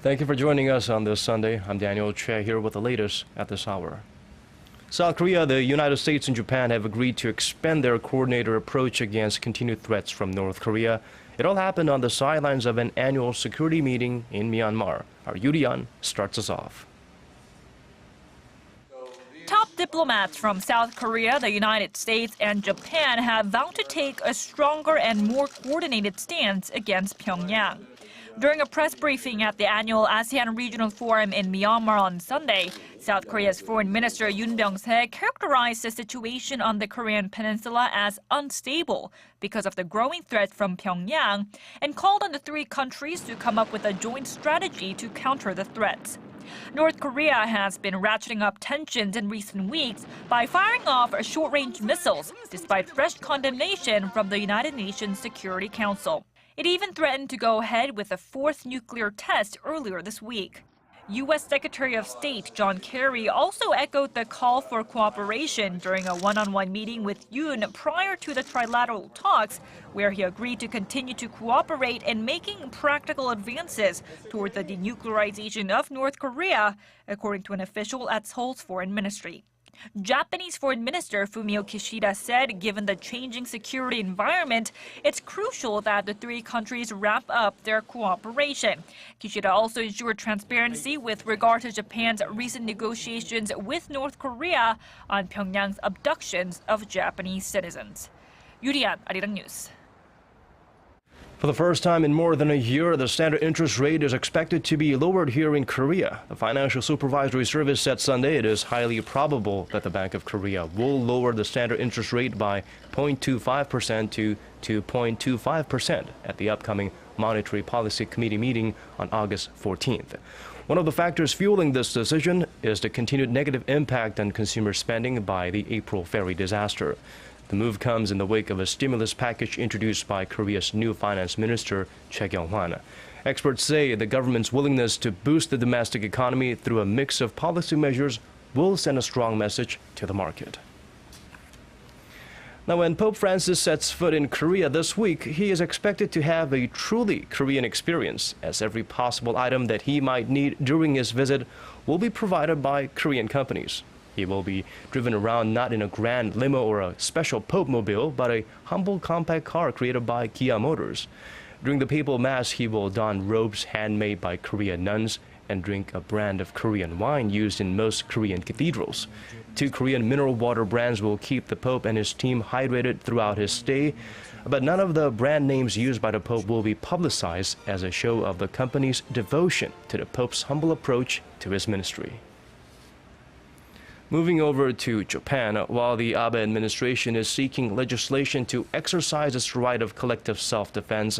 Thank you for joining us on this Sunday. I'm Daniel Che here with the latest at this hour. South Korea, the United States, and Japan have agreed to expand their coordinated approach against continued threats from North Korea. It all happened on the sidelines of an annual security meeting in Myanmar. Our Yoo Li-an starts us off. Top diplomats from South Korea, the United States, and Japan have vowed to take a stronger and more coordinated stance against Pyongyang. During a press briefing at the annual ASEAN Regional Forum in Myanmar on Sunday, South Korea's Foreign Minister Yoon Byung-se characterized the situation on the Korean peninsula as unstable because of the growing threat from Pyongyang and called on the three countries to come up with a joint strategy to counter the threats. North Korea has been ratcheting up tensions in recent weeks by firing off short-range missiles, despite fresh condemnation from the United Nations Security Council. It even threatened to go ahead with a fourth nuclear test earlier this week. U.S. Secretary of State John Kerry also echoed the call for cooperation during a one-on-one meeting with Yoon prior to the trilateral talks, where he agreed to continue to cooperate in making practical advances toward the denuclearization of North Korea, according to an official at Seoul's foreign ministry. Japanese Foreign Minister Fumio Kishida said given the changing security environment, it's crucial that the three countries wrap up their cooperation. Kishida also ensured transparency with regard to Japan's recent negotiations with North Korea on Pyongyang's abductions of Japanese citizens. Yoo Li-an, ARIRANG News. For the first time in more than a year, the standard interest rate is expected to be lowered here in Korea. The Financial Supervisory Service said Sunday it is highly probable that the Bank of Korea will lower the standard interest rate by 0.25% to 2.25% at the upcoming Monetary Policy Committee meeting on August 14th. One of the factors fueling this decision is the continued negative impact on consumer spending by the April ferry disaster. The move comes in the wake of a stimulus package introduced by Korea's new finance minister, Choi Kyung-hwan. Experts say the government's willingness to boost the domestic economy through a mix of policy measures will send a strong message to the market. Now, when Pope Francis sets foot in Korea this week, he is expected to have a truly Korean experience, as every possible item that he might need during his visit will be provided by Korean companies. He will be driven around not in a grand limo or a special Pope mobile, but a humble compact car created by Kia Motors. During the papal mass, he will don robes handmade by Korean nuns and drink a brand of Korean wine used in most Korean cathedrals. Two Korean mineral water brands will keep the Pope and his team hydrated throughout his stay, but none of the brand names used by the Pope will be publicized as a show of the company's devotion to the Pope's humble approach to his ministry. Moving over to Japan, while the Abe administration is seeking legislation to exercise its right of collective self-defense,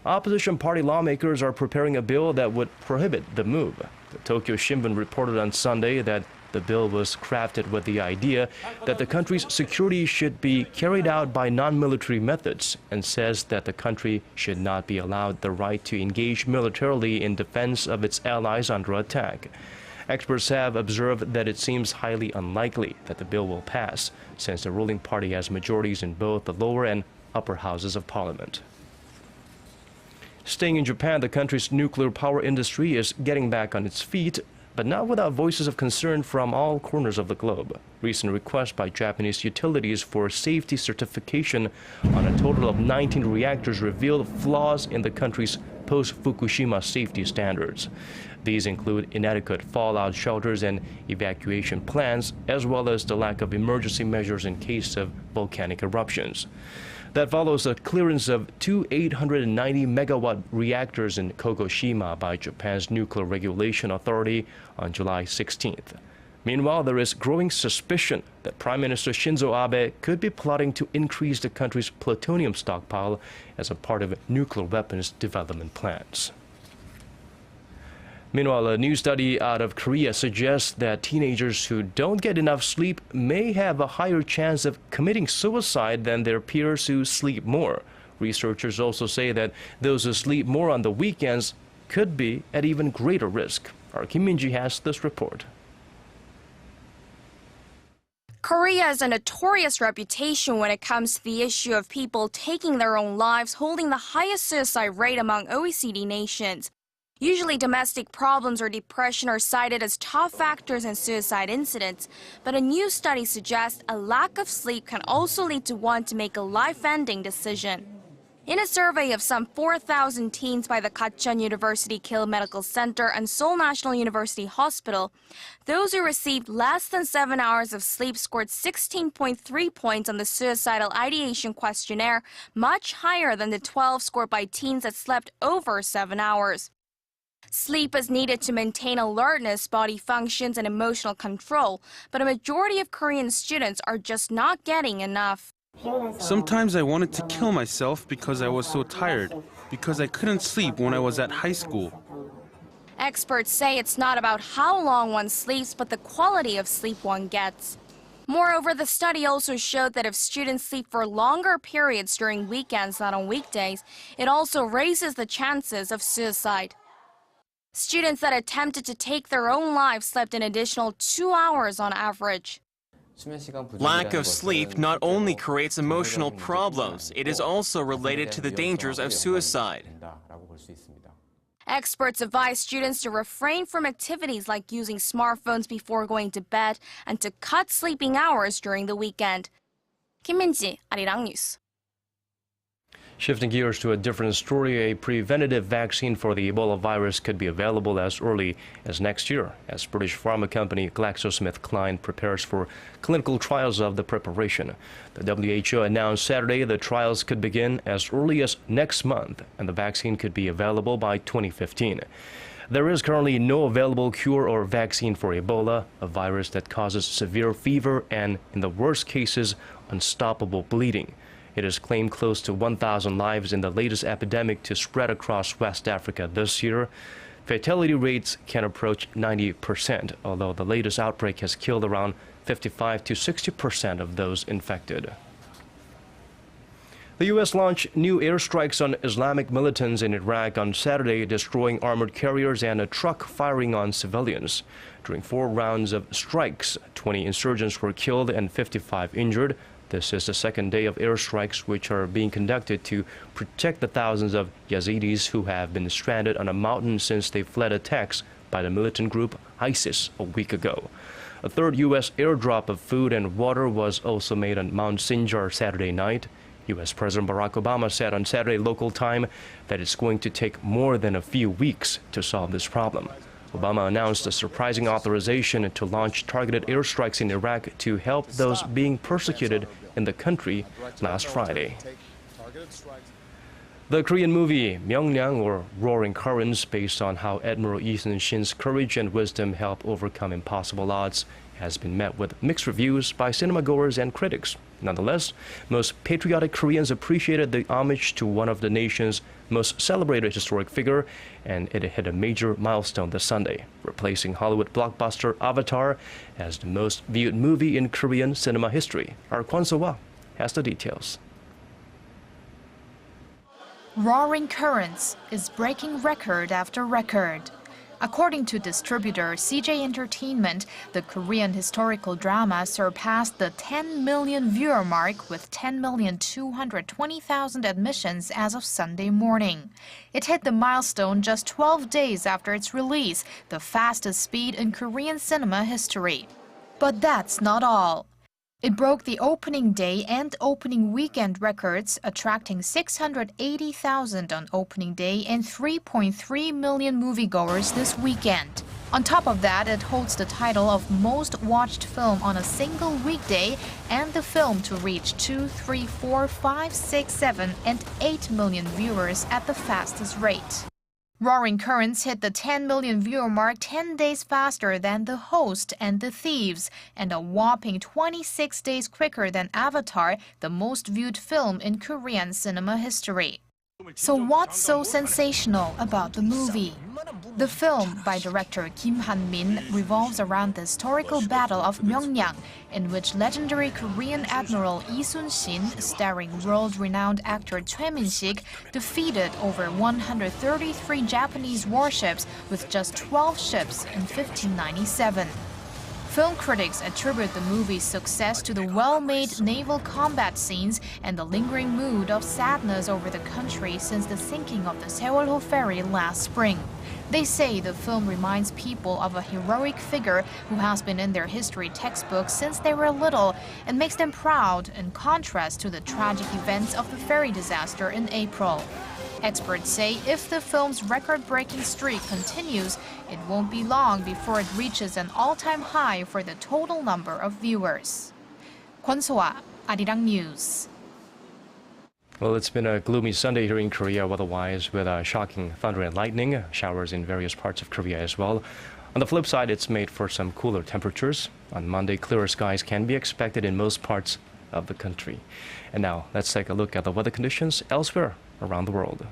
opposition party lawmakers are preparing a bill that would prohibit the move. The Tokyo Shimbun reported on Sunday that the bill was crafted with the idea that the country's security should be carried out by non-military methods, and says that the country should not be allowed the right to engage militarily in defense of its allies under attack. Experts have observed that it seems highly unlikely that the bill will pass, since the ruling party has majorities in both the lower and upper houses of parliament. Staying in Japan, the country's nuclear power industry is getting back on its feet, but not without voices of concern from all corners of the globe. Recent requests by Japanese utilities for safety certification on a total of 19 reactors revealed flaws in the country's post-Fukushima safety standards. These include inadequate fallout shelters and evacuation plans, as well as the lack of emergency measures in case of volcanic eruptions. That follows the clearance of two 890-megawatt reactors in Kogoshima by Japan's Nuclear Regulation Authority on July 16th. Meanwhile, there is growing suspicion that Prime Minister Shinzo Abe could be plotting to increase the country's plutonium stockpile as a part of nuclear weapons development plans. Meanwhile, a new study out of Korea suggests that teenagers who don't get enough sleep may have a higher chance of committing suicide than their peers who sleep more. Researchers also say that those who sleep more on the weekends could be at even greater risk. Our Kim Min-ji has this report. Korea has a notorious reputation when it comes to the issue of people taking their own lives, holding the highest suicide rate among OECD nations. Usually domestic problems or depression are cited as top factors in suicide incidents, but a new study suggests a lack of sleep can also lead to one to make a life-ending decision. In a survey of some 4,000 teens by the Gachon University Kill Medical Center and Seoul National University Hospital, those who received less than 7 hours of sleep scored 16.3 points on the suicidal ideation questionnaire, much higher than the 12 scored by teens that slept over 7 hours. Sleep is needed to maintain alertness, body functions, and emotional control, but a majority of Korean students are just not getting enough. Sometimes I wanted to kill myself because I was so tired, because I couldn't sleep when I was at high school. Experts say it's not about how long one sleeps, but the quality of sleep one gets. Moreover, the study also showed that if students sleep for longer periods during weekends, not on weekdays, it also raises the chances of suicide. Students that attempted to take their own lives slept an additional 2 hours on average. Lack of sleep not only creates emotional problems, it is also related to the dangers of suicide. Experts advise students to refrain from activities like using smartphones before going to bed and to cut sleeping hours during the weekend. Kim Min-ji, ARIRANG News. Shifting gears to a different story, a preventative vaccine for the Ebola virus could be available as early as next year, as British pharma company GlaxoSmithKline prepares for clinical trials of the preparation. The WHO announced Saturday the trials could begin as early as next month, and the vaccine could be available by 2015. There is currently no available cure or vaccine for Ebola, a virus that causes severe fever and, in the worst cases, unstoppable bleeding. It has claimed close to 1,000 lives in the latest epidemic to spread across West Africa this year. Fatality rates can approach 90%, although the latest outbreak has killed around 55 to 60% of those infected. The U.S. launched new airstrikes on Islamic militants in Iraq on Saturday, destroying armored carriers and a truck firing on civilians. During 4 rounds of strikes, 20 insurgents were killed and 55 injured. This is the second day of airstrikes, which are being conducted to protect the thousands of Yazidis who have been stranded on a mountain since they fled attacks by the militant group ISIS a week ago. A third U.S. airdrop of food and water was also made on Mount Sinjar Saturday night. U.S. President Barack Obama said on Saturday local time that it's going to take more than a few weeks to solve this problem. Obama announced a surprising authorization to launch targeted airstrikes in Iraq to help those being persecuted in the country last Friday. The Korean movie Myeongnang, or Roaring Currents, based on how Admiral Ethan Shin's courage and wisdom help overcome impossible odds, has been met with mixed reviews by cinemagoers and critics. Nonetheless, most patriotic Koreans appreciated the homage to one of the nation's most celebrated historic figure, and it hit a major milestone this Sunday, replacing Hollywood blockbuster Avatar as the most viewed movie in Korean cinema history. Our Kwon So-wa has the details. Roaring Currents is breaking record after record. According to distributor CJ Entertainment, the Korean historical drama surpassed the 10 million viewer mark with 10,220,000 admissions as of Sunday morning. It hit the milestone just 12 days after its release, the fastest speed in Korean cinema history. But that's not all. It broke the opening day and opening weekend records, attracting 680,000 on opening day and 3.3 million moviegoers this weekend. On top of that, it holds the title of most watched film on a single weekday and the film to reach 2, 3, 4, 5, 6, 7, and 8 million viewers at the fastest rate. Roaring Currents hit the 10 million viewer mark 10 days faster than The Host and The Thieves, and a whopping 26 days quicker than Avatar, the most viewed film in Korean cinema history. So what's so sensational about the movie? The film, by director Kim Han-min, revolves around the historical Battle of Myeongyang, in which legendary Korean Admiral Lee Sun-shin, starring world-renowned actor Choi Min-sik, defeated over 133 Japanese warships with just 12 ships in 1597. Film critics attribute the movie's success to the well-made naval combat scenes and the lingering mood of sadness over the country since the sinking of the Sewol-ho ferry last spring. They say the film reminds people of a heroic figure who has been in their history textbooks since they were little and makes them proud in contrast to the tragic events of the ferry disaster in April. Experts say if the film's record-breaking streak continues, it won't be long before it reaches an all-time high for the total number of viewers. Kwon So-ah, ARIRANG News. Well, it's been a gloomy Sunday here in Korea weather-wise with shocking thunder and lightning, showers in various parts of Korea as well. On the flip side, it's made for some cooler temperatures. On Monday, clearer skies can be expected in most parts of the country. And now, let's take a look at the weather conditions elsewhere around the world.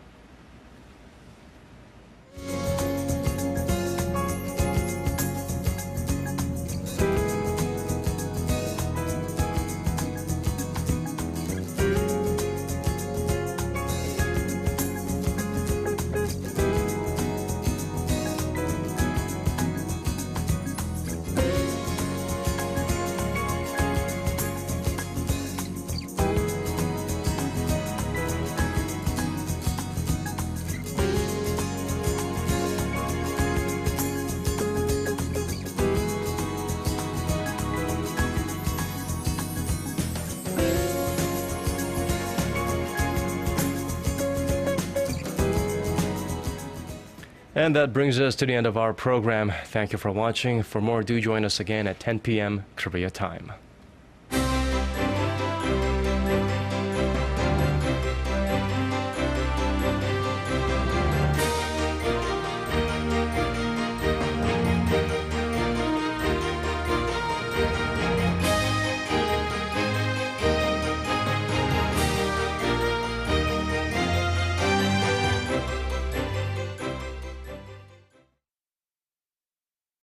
And that brings us to the end of our program. Thank you for watching. For more, do join us again at 10 p.m. Korea time.